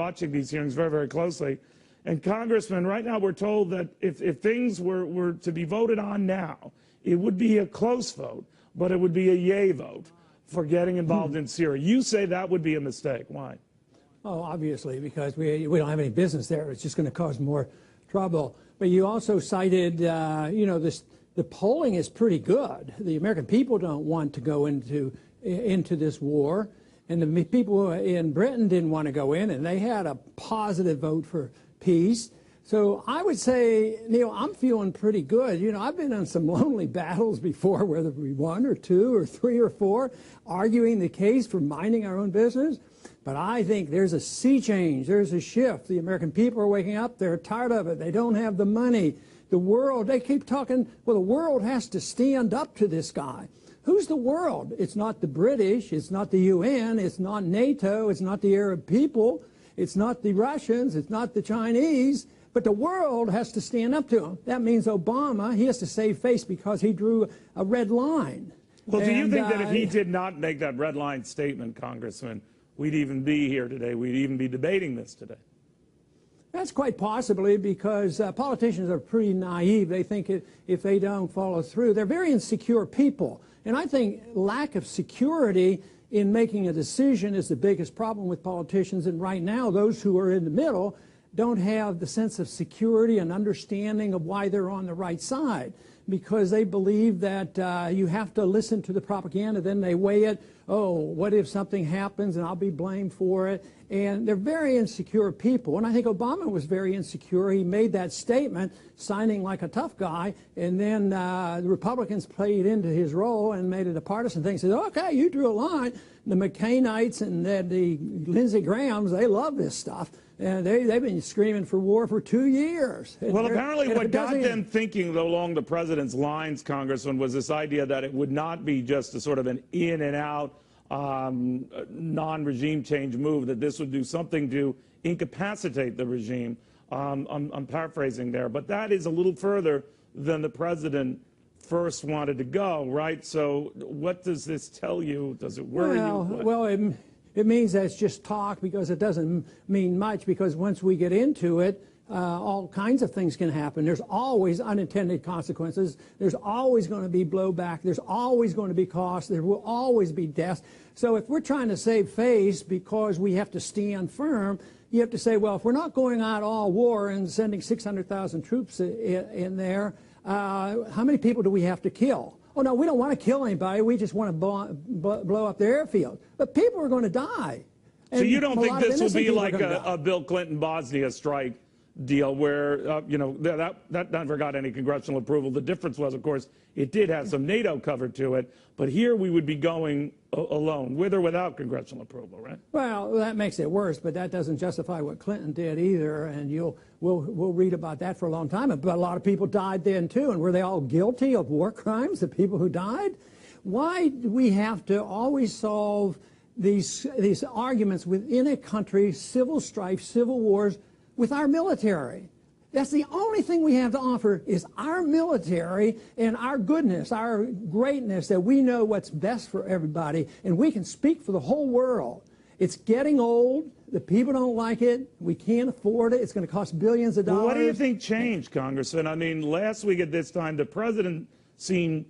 watching these hearings very, very closely. And Congressman, right now we're told that if things were to be voted on now, it would be a close vote, but it would be a yay vote for getting involved in Syria. You say that would be a mistake. Why? Oh, obviously, because we don't have any business there. It's just going to cause more trouble. But you also cited, you know, the polling is pretty good. The American people don't want to go into this war. And the people in Britain didn't want to go in, and they had a positive vote for peace. So I would say, Neil, I'm feeling pretty good. You know, I've been in some lonely battles before, whether we won or two or three or four, arguing the case for minding our own business. But I think there's a sea change. There's a shift. The American people are waking up. They're tired of it. They don't have the money. The world, they keep talking, well, the world has to stand up to this guy. Who's the world? It's not the British. It's not the UN. It's not NATO. It's not the Arab people. It's not the Russians. It's not the Chinese. But the world has to stand up to him. That means Obama, he has to save face because he drew a red line. Well, do you think that if he did not make that red line statement, Congressman, we'd even be here today? We'd even be debating this today? That's quite possibly, because politicians are pretty naive. They think if they don't follow through, they're very insecure people. And I think lack of security in making a decision is the biggest problem with politicians. And right now, those who are in the middle don't have the sense of security and understanding of why they're on the right side, because they believe that you have to listen to the propaganda, then they weigh it. Oh, what if something happens and I'll be blamed for it? And they're very insecure people. And I think Obama was very insecure. He made that statement, signing like a tough guy, and then the Republicans played into his role and made it a partisan thing. Said, okay, you drew a line. The McCainites and the Lindsey Grahams, they love this stuff. And they've been screaming for war for 2 years. Well, apparently what got them thinking along the president's lines, Congressman, was this idea that it would not be just a sort of an in and out non-regime change move, that this would do something to incapacitate the regime. I'm paraphrasing there, but that is a little further than the president first wanted to go, right? So what does this tell you? Does it worry you? Well, it means that's just talk, because it doesn't mean much, because once we get into it, all kinds of things can happen. There's always unintended consequences. There's always going to be blowback. There's always going to be costs. There will always be deaths. So if we're trying to save face because we have to stand firm, you have to say, well, if we're not going out all war and sending 600,000 troops in there, how many people do we have to kill? Oh, no, we don't want to kill anybody. We just want to blow up their airfield. But people are going to die. So you don't think this will be like a Bill Clinton Bosnia strike deal where, you know, that never got any congressional approval. The difference was, of course, it did have some NATO cover to it. But here we would be going alone, with or without congressional approval, right? Well, that makes it worse, but that doesn't justify what Clinton did either. And we'll read about that for a long time. But a lot of people died then, too. And were they all guilty of war crimes, the people who died? Why do we have to always solve these arguments within a country, civil strife, civil wars, with our military? That's the only thing we have to offer, is our military and our goodness, our greatness, that we know what's best for everybody, and we can speak for the whole world. It's getting old. The people don't like it. We can't afford it. It's going to cost billions of dollars. Well, what do you think changed, Congressman? I mean, last week at this time, the president seemed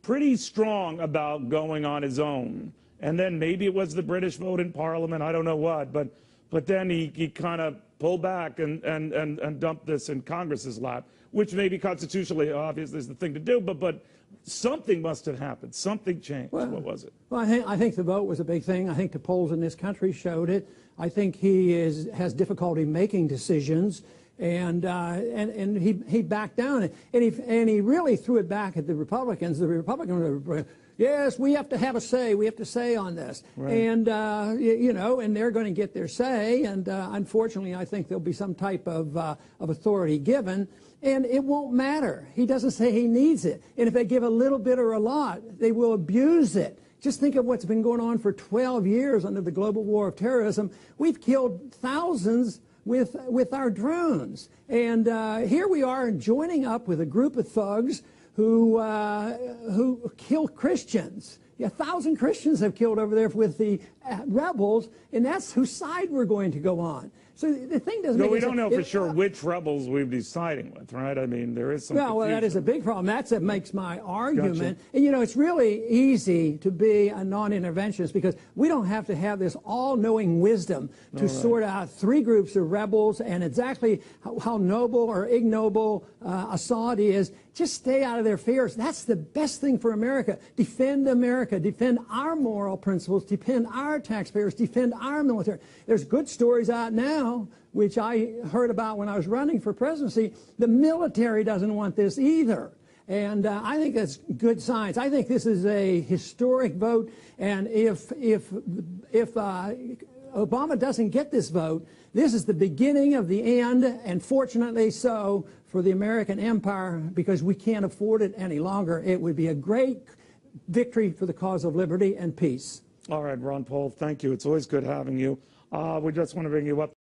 pretty strong about going on his own. And then maybe it was the British vote in Parliament. I don't know what. But then he kind of pulled back and dumped this in Congress's lap, which maybe constitutionally obviously is the thing to do, but something must have happened. Something changed. Well, what was it? Well, I think the vote was a big thing. I think the polls in this country showed it. I think he has difficulty making decisions, and he backed down, and he really threw it back at the Republicans. The Republicans were, yes, we have to have a say. We have to say on this. Right. And, you know, and they're going to get their say. And unfortunately, I think there'll be some type of authority given. And it won't matter. He doesn't say he needs it. And if they give a little bit or a lot, they will abuse it. Just think of what's been going on for 12 years under the global war of terrorism. We've killed thousands with our drones. And here we are joining up with a group of thugs who kill Christians. 1,000 Christians have killed over there with the rebels, and that's whose side we're going to go on. So the thing doesn't make we don't know for sure which rebels we'd be siding with, right? I mean, there is some well, that is a big problem. That's what makes my argument. Gotcha. And, you know, it's really easy to be a non-interventionist because we don't have to have this all-knowing wisdom to sort out three groups of rebels and exactly how noble or ignoble Assad is. Just stay out of their affairs. That's the best thing for America. Defend America. Defend our moral principles. Defend our taxpayers. Defend our military. There's good stories out now, which I heard about when I was running for presidency. The military doesn't want this either. And I think that's good signs. I think this is a historic vote. And if Obama doesn't get this vote, this is the beginning of the end, and fortunately so for the American empire, because we can't afford it any longer. It would be a great victory for the cause of liberty and peace. All right, Ron Paul, thank you. It's always good having you. We just want to bring you up